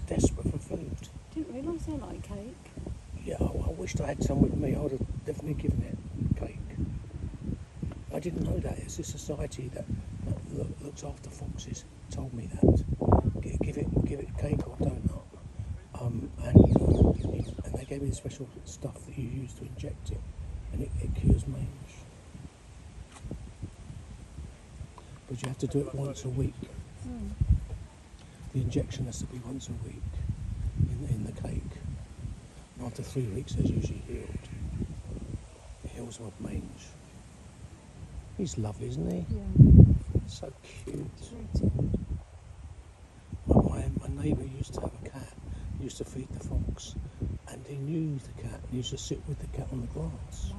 desperate for food. Didn't realise they like cake. Yeah, I wished I had some with me. I would have definitely given it cake. I didn't know that. It's a society that looks after foxes. Told me that. Give it cake or donut. And they gave me the special stuff that you use to inject it, and it cures mange. But you have to do it once a week. The injection has to be once a week in the cake. And after 3 weeks, they're usually healed. It heals my mange. He's lovely, isn't he? Yeah. So cute. Sweetie. My neighbour used to have a cat. He used to feed the fox, and he knew the cat. He used to sit with the cat on the grass. Wow.